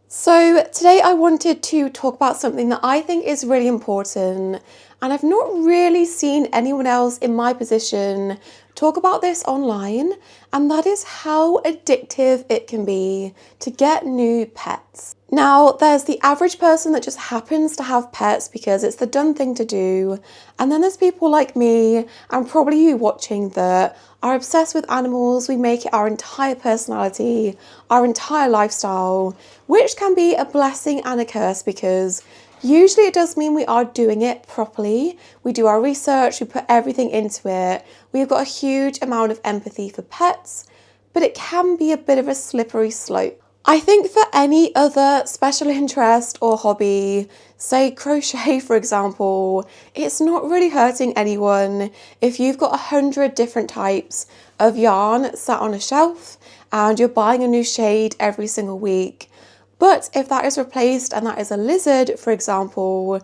So today I wanted to talk about something that I think is really important, and I've not really seen anyone else in my position talk about this online, and that is how addictive it can be to get new pets. Now, there's the average person that just happens to have pets because it's the done thing to do, and then there's people like me, and probably you watching, that are obsessed with animals. We make it our entire personality, our entire lifestyle, which can be a blessing and a curse because usually it does mean we are doing it properly. We do our research, we put everything into it. We've got a huge amount of empathy for pets, but it can be a bit of a slippery slope. I think for any other special interest or hobby, say crochet for example, it's not really hurting anyone if you've got 100 different types of yarn sat on a shelf and you're buying a new shade every single week. But if that is replaced and that is a lizard, for example,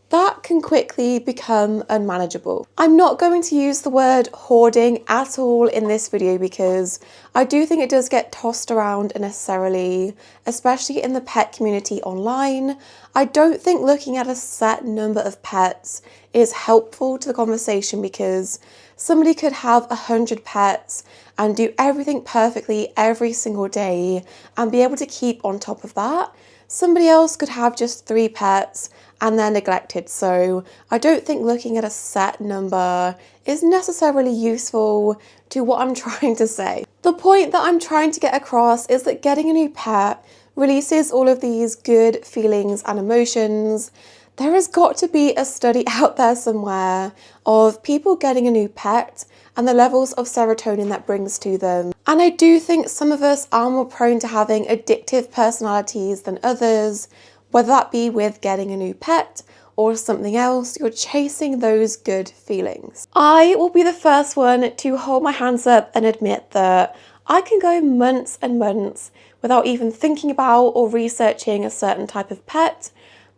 that can quickly become unmanageable. I'm not going to use the word hoarding at all in this video because I do think it does get tossed around unnecessarily, especially in the pet community online. I don't think looking at a set number of pets is helpful to the conversation because somebody could have 100 pets and do everything perfectly every single day and be able to keep on top of that. Somebody else could have just 3 pets and they're neglected. So I don't think looking at a set number is necessarily useful to what I'm trying to say. The point that I'm trying to get across is that getting a new pet releases all of these good feelings and emotions. There has got to be a study out there somewhere of people getting a new pet and the levels of serotonin that brings to them. And I do think some of us are more prone to having addictive personalities than others, whether that be with getting a new pet or something else. You're chasing those good feelings. I will be the first one to hold my hands up and admit that I can go months and months without even thinking about or researching a certain type of pet.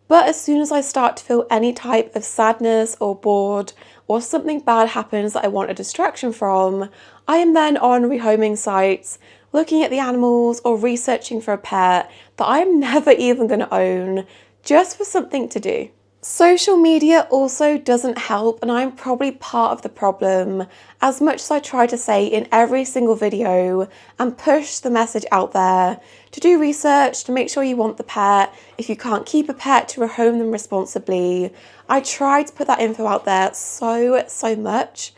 But as soon as I start to feel any type of sadness or bored or something bad happens that I want a distraction from, I am then on rehoming sites, looking at the animals or researching for a pet that I am never even going to own, just for something to do. Social media also doesn't help, and I'm probably part of the problem, as much as I try to say in every single video and push the message out there to do research, to make sure you want the pet. If you can't keep a pet, to rehome them responsibly. I try to put that info out there so much,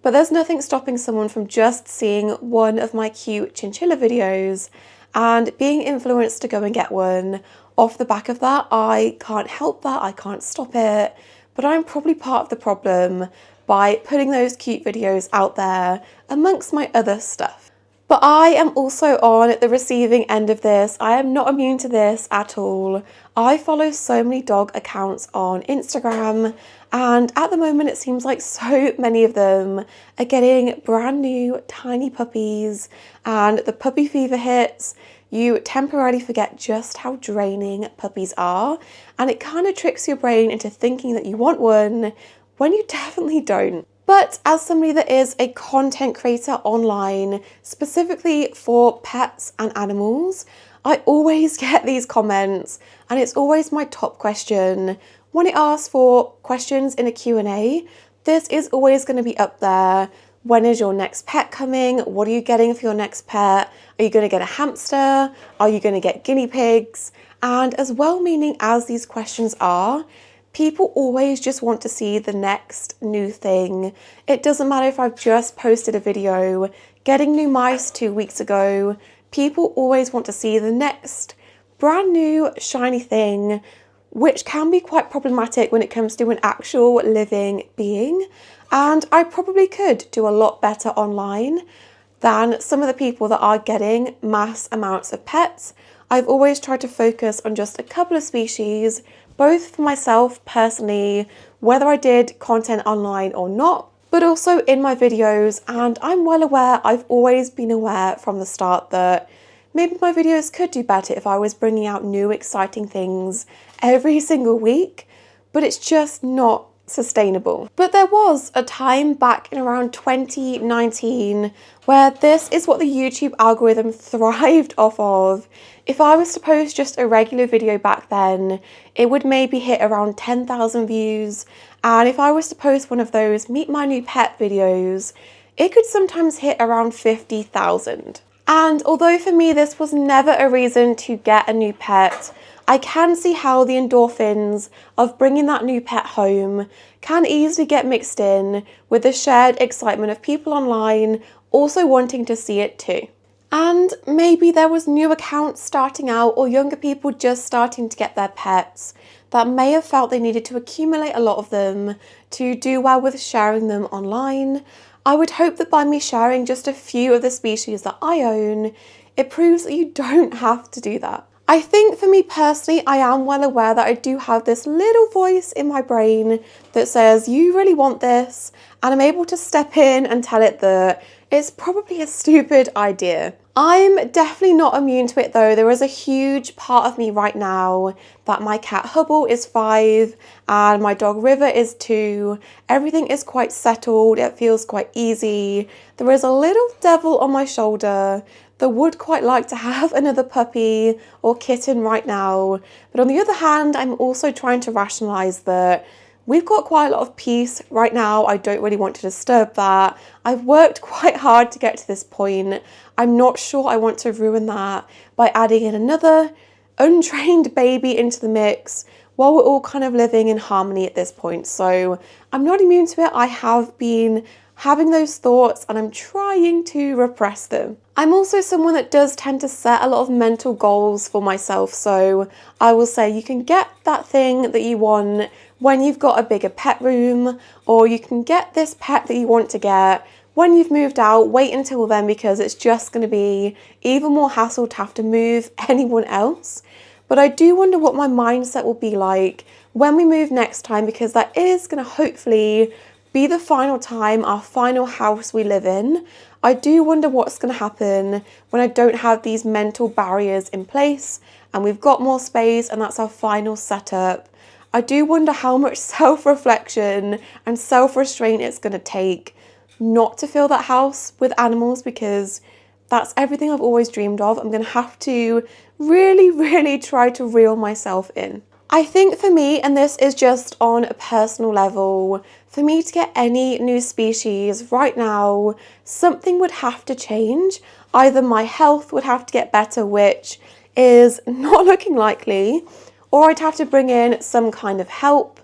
but there's nothing stopping someone from just seeing one of my cute chinchilla videos and being influenced to go and get one. Off the back of that, I can't help that, I can't stop it, but I'm probably part of the problem by putting those cute videos out there amongst my other stuff. But I am also on the receiving end of this. I am not immune to this at all. I follow so many dog accounts on Instagram, and at the moment it seems like so many of them are getting brand new tiny puppies, and the puppy fever hits. You temporarily forget just how draining puppies are, and it kind of tricks your brain into thinking that you want one when you definitely don't. But as somebody that is a content creator online, specifically for pets and animals, I always get these comments, and it's always my top question. When it asks for questions in a Q&A, this is always going to be up there. When is your next pet coming? What are you getting for your next pet? Are you going to get a hamster? Are you going to get guinea pigs? And as well-meaning as these questions are, people always just want to see the next new thing. It doesn't matter if I've just posted a video getting new mice 2 weeks ago. People always want to see the next brand new shiny thing, which can be quite problematic when it comes to an actual living being. And I probably could do a lot better online than some of the people that are getting mass amounts of pets. I've always tried to focus on just a couple of species, both for myself personally, whether I did content online or not, but also in my videos. And I'm well aware, I've always been aware from the start that maybe my videos could do better if I was bringing out new exciting things every single week, but it's just not sustainable. But there was a time back in around 2019 where this is what the YouTube algorithm thrived off of. If I was to post just a regular video back then, it would maybe hit around 10,000 views. And if I was to post one of those meet my new pet videos, it could sometimes hit around 50,000. And although for me this was never a reason to get a new pet, I can see how the endorphins of bringing that new pet home can easily get mixed in with the shared excitement of people online also wanting to see it too. And maybe there was new accounts starting out or younger people just starting to get their pets that may have felt they needed to accumulate a lot of them to do well with sharing them online. I would hope that by me sharing just a few of the species that I own, it proves that you don't have to do that. I think for me personally, I am well aware that I do have this little voice in my brain that says, you really want this, and I'm able to step in and tell it that it's probably a stupid idea. I'm definitely not immune to it though. There is a huge part of me right now that my cat Hubble is 5 and my dog River is 2. Everything is quite settled, it feels quite easy. There is a little devil on my shoulder that would quite like to have another puppy or kitten right now. But on the other hand, I'm also trying to rationalize that we've got quite a lot of peace right now. I don't really want to disturb that. I've worked quite hard to get to this point. I'm not sure I want to ruin that by adding in another untrained baby into the mix while we're all kind of living in harmony at this point. So I'm not immune to it. I have been having those thoughts and I'm trying to repress them. I'm also someone that does tend to set a lot of mental goals for myself. So I will say you can get that thing that you want when you've got a bigger pet room, or you can get this pet that you want to get when you've moved out. Wait until then because it's just going to be even more hassle to have to move anyone else. But I do wonder what my mindset will be like when we move next time, because that is going to hopefully be the final time, our final house we live in. I do wonder what's going to happen when I don't have these mental barriers in place and we've got more space and that's our final setup. I do wonder how much self-reflection and self-restraint it's going to take not to fill that house with animals, because that's everything I've always dreamed of. I'm going to have to really try to reel myself in. I think for me, and this is just on a personal level, for me to get any new species right now, something would have to change. Either my health would have to get better, which is not looking likely, or I'd have to bring in some kind of help.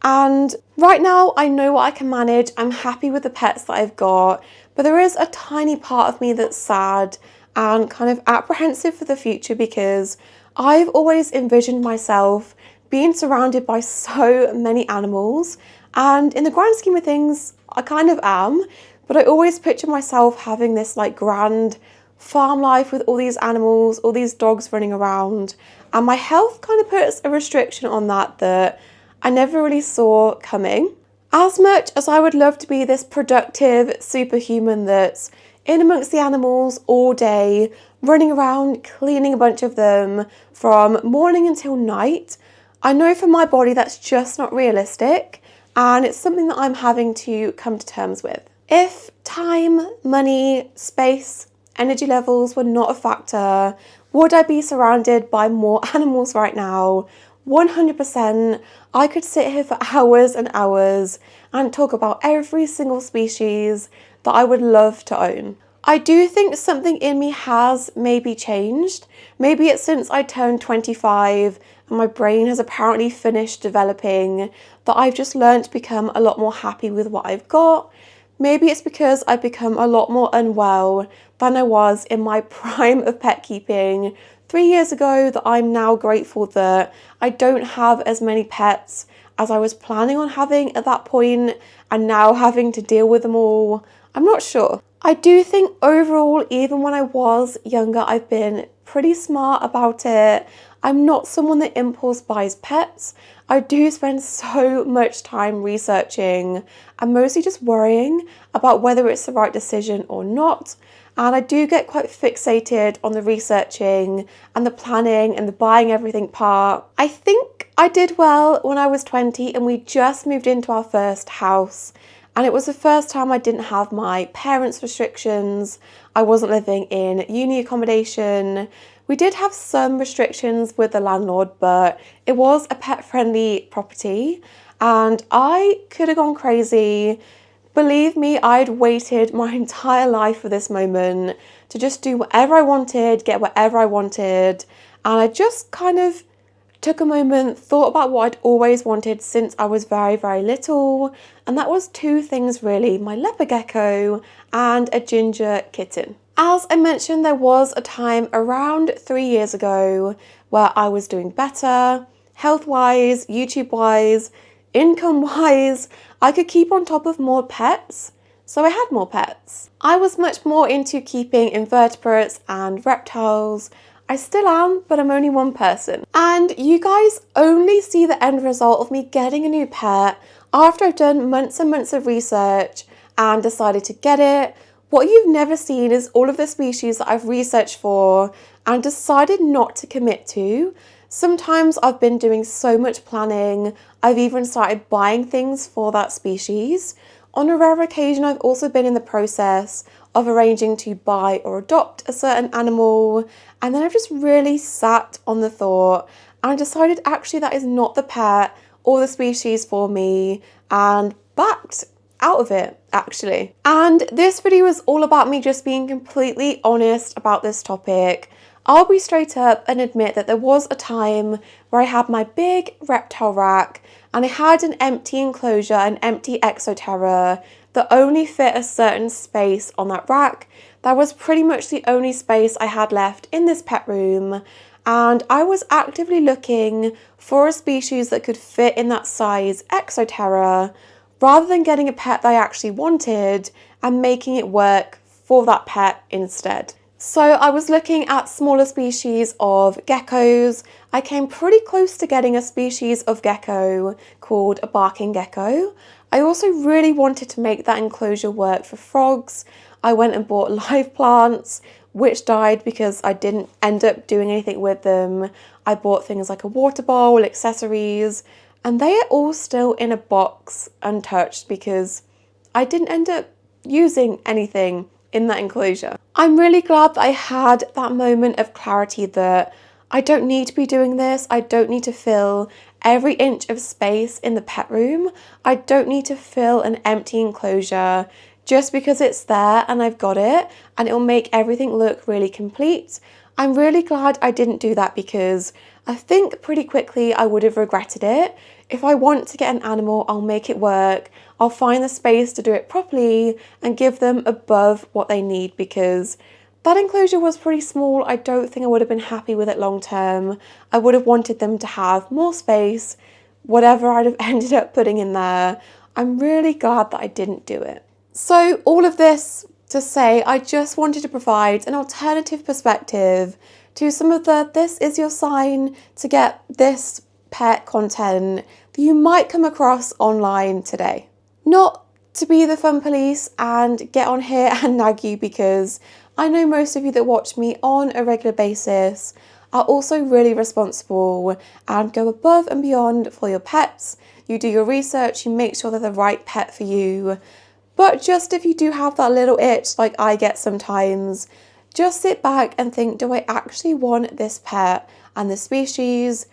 And right now I know what I can manage. I'm happy with the pets that I've got, but there is a tiny part of me that's sad and kind of apprehensive for the future, because I've always envisioned myself being surrounded by so many animals, and in the grand scheme of things I kind of am, but I always picture myself having this like grand farm life with all these animals, all these dogs running around, and my health kind of puts a restriction on that I never really saw coming. As much as I would love to be this productive superhuman that's in amongst the animals all day, running around, cleaning a bunch of them from morning until night, I know for my body that's just not realistic, and it's something that I'm having to come to terms with. If time, money, space, energy levels were not a factor, would I be surrounded by more animals right now? 100%. I could sit here for hours and hours and talk about every single species that I would love to own. I do think something in me has maybe changed. Maybe it's since I turned 25 and my brain has apparently finished developing that I've just learned to become a lot more happy with what I've got. Maybe it's because I've become a lot more unwell than I was in my prime of pet keeping 3 years ago, that I'm now grateful that I don't have as many pets as I was planning on having at that point, and now having to deal with them all. I'm not sure. I do think overall, even when I was younger, I've been pretty smart about it. I'm not someone that impulse buys pets. I do spend so much time researching and mostly just worrying about whether it's the right decision or not. And I do get quite fixated on the researching and the planning and the buying everything part. I think I did well when I was 20 and we just moved into our first house. And it was the first time I didn't have my parents' restrictions. I wasn't living in uni accommodation. We did have some restrictions with the landlord, but it was a pet-friendly property and I could have gone crazy. Believe me, I'd waited my entire life for this moment to just do whatever I wanted, get whatever I wanted. And I just kind of took a moment, thought about what I'd always wanted since I was very, very little. And that was two things really, my leopard gecko and a ginger kitten. As I mentioned, there was a time around 3 years ago where I was doing better, health-wise, YouTube-wise, income-wise. I could keep on top of more pets, so I had more pets. I was much more into keeping invertebrates and reptiles. I still am, but I'm only one person. And you guys only see the end result of me getting a new pet after I've done months and months of research and decided to get it. What you've never seen is all of the species that I've researched for and decided not to commit to. Sometimes I've been doing so much planning, I've even started buying things for that species. On a rare occasion, I've also been in the process of arranging to buy or adopt a certain animal, and then I've just really sat on the thought and decided actually that is not the pet or the species for me and backed out of it actually. And this video is all about me just being completely honest about this topic. I'll be straight up and admit that there was a time where I had my big reptile rack and I had an empty enclosure, an empty exoterra that only fit a certain space on that rack. That was pretty much the only space I had left in this pet room, and I was actively looking for a species that could fit in that size exoterra rather than getting a pet that I actually wanted and making it work for that pet instead. So I was looking at smaller species of geckos. I came pretty close to getting a species of gecko called a barking gecko. I also really wanted to make that enclosure work for frogs. I went and bought live plants, which died because I didn't end up doing anything with them. I bought things like a water bowl, accessories, and they are all still in a box untouched because I didn't end up using anything in that enclosure. I'm really glad that I had that moment of clarity that I don't need to be doing this. I don't need to fill every inch of space in the pet room. I don't need to fill an empty enclosure just because it's there and I've got it and it'll make everything look really complete. I'm really glad I didn't do that because I think pretty quickly I would have regretted it. If I want to get an animal, I'll make it work. I'll find the space to do it properly and give them above what they need because that enclosure was pretty small. I don't think I would have been happy with it long term. I would have wanted them to have more space, whatever I'd have ended up putting in there. I'm really glad that I didn't do it. So all of this to say, I just wanted to provide an alternative perspective to some of the this is your sign to get this pet content that you might come across online today. Not to be the fun police and get on here and nag you because I know most of you that watch me on a regular basis are also really responsible and go above and beyond for your pets. You do your research, you make sure they're the right pet for you. But just if you do have that little itch like I get sometimes, just sit back and think, do I actually want this pet and this species?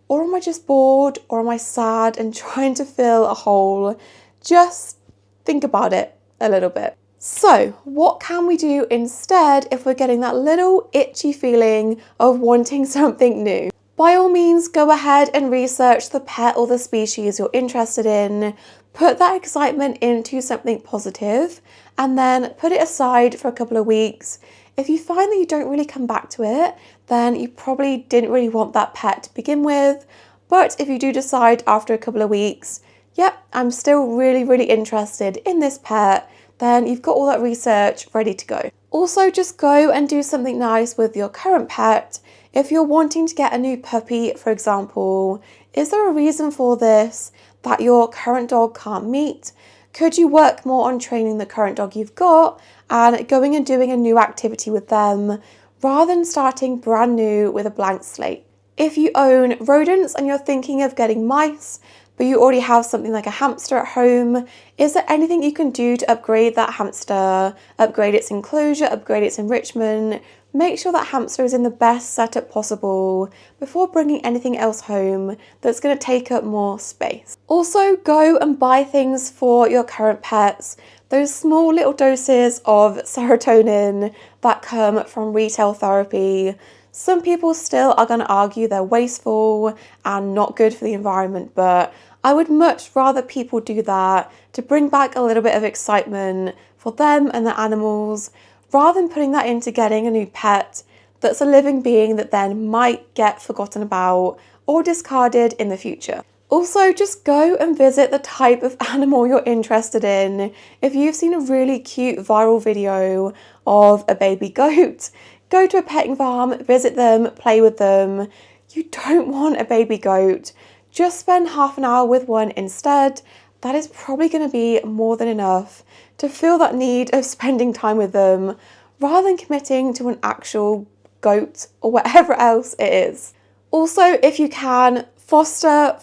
Or am I just bored? Or am I sad and trying to fill a hole? Just think about it a little bit. So what can we do instead if we're getting that little itchy feeling of wanting something new? By all means, go ahead and research the pet or the species you're interested in. Put that excitement into something positive and then put it aside for a couple of weeks. If you find that you don't really come back to it, then you probably didn't really want that pet to begin with. But if you do decide after a couple of weeks, yep, I'm still really, really interested in this pet, then you've got all that research ready to go. Also, just go and do something nice with your current pet. If you're wanting to get a new puppy, for example, is there a reason for this that your current dog can't meet? Could you work more on training the current dog you've got and going and doing a new activity with them rather than starting brand new with a blank slate? If you own rodents and you're thinking of getting mice, but you already have something like a hamster at home, is there anything you can do to upgrade that hamster, upgrade its enclosure, upgrade its enrichment? Make sure that hamster is in the best setup possible before bringing anything else home that's going to take up more space. Also, go and buy things for your current pets. Those small little doses of serotonin that come from retail therapy. Some people still are going to argue they're wasteful and not good for the environment, but I would much rather people do that to bring back a little bit of excitement for them and the animals, rather than putting that into getting a new pet that's a living being that then might get forgotten about or discarded in the future. Also, just go and visit the type of animal you're interested in. If you've seen a really cute viral video of a baby goat, go to a petting farm, visit them, play with them. You don't want a baby goat. Just spend half an hour with one instead. That is probably going to be more than enough to feel that need of spending time with them, rather than committing to an actual goat or whatever else it is. Also, if you can, foster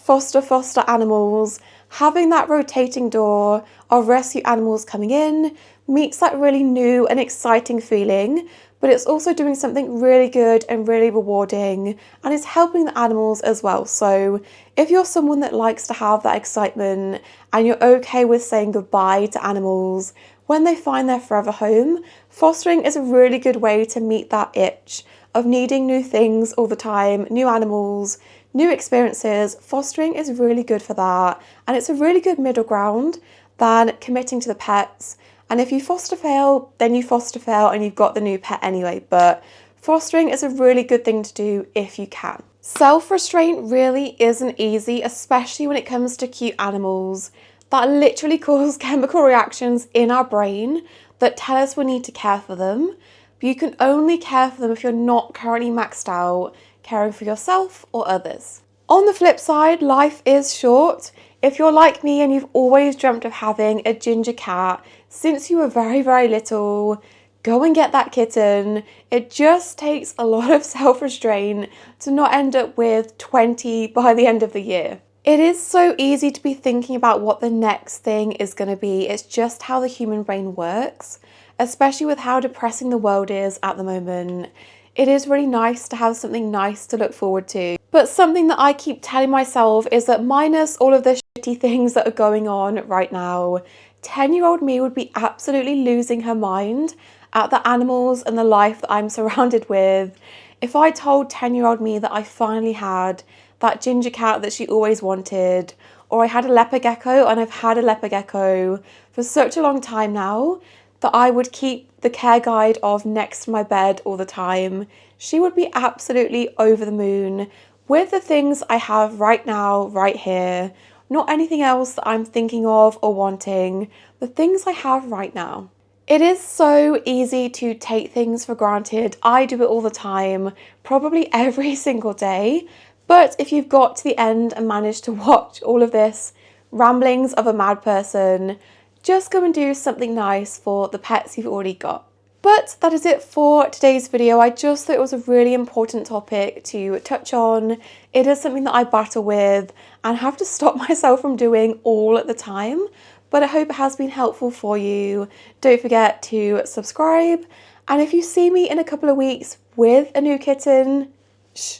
animals. Having that rotating door of rescue animals coming in meets that really new and exciting feeling, but it's also doing something really good and really rewarding, and it's helping the animals as well. So if you're someone that likes to have that excitement and you're okay with saying goodbye to animals when they find their forever home, fostering is a really good way to meet that itch of needing new things all the time, new animals, new experiences. Fostering is really good for that, and it's a really good middle ground than committing to the pets. And if you foster fail, then you foster fail and you've got the new pet anyway, but fostering is a really good thing to do if you can. Self-restraint really isn't easy, especially when it comes to cute animals that literally cause chemical reactions in our brain that tell us we need to care for them. But you can only care for them if you're not currently maxed out caring for yourself or others. On the flip side, life is short. If you're like me and you've always dreamt of having a ginger cat since you were very, very little, go and get that kitten. It just takes a lot of self-restraint to not end up with 20 by the end of the year. It is so easy to be thinking about what the next thing is going to be. It's just how the human brain works, especially with how depressing the world is at the moment. It is really nice to have something nice to look forward to. But something that I keep telling myself is that minus all of the shitty things that are going on right now, 10-year-old me would be absolutely losing her mind at the animals and the life that I'm surrounded with if I told 10-year-old me that I finally had that ginger cat that she always wanted, or I had a leopard gecko, and I've had a leopard gecko for such a long time now that I would keep the care guide of next to my bed all the time. She would be absolutely over the moon with the things I have right now, right here. Not anything else that I'm thinking of or wanting, the things I have right now. It is so easy to take things for granted. I do it all the time, probably every single day. But if you've got to the end and managed to watch all of this ramblings of a mad person, just go and do something nice for the pets you've already got. But that is it for today's video. I just thought it was a really important topic to touch on. It is something that I battle with and have to stop myself from doing all the time. But I hope it has been helpful for you. Don't forget to subscribe. And if you see me in a couple of weeks with a new kitten, shh,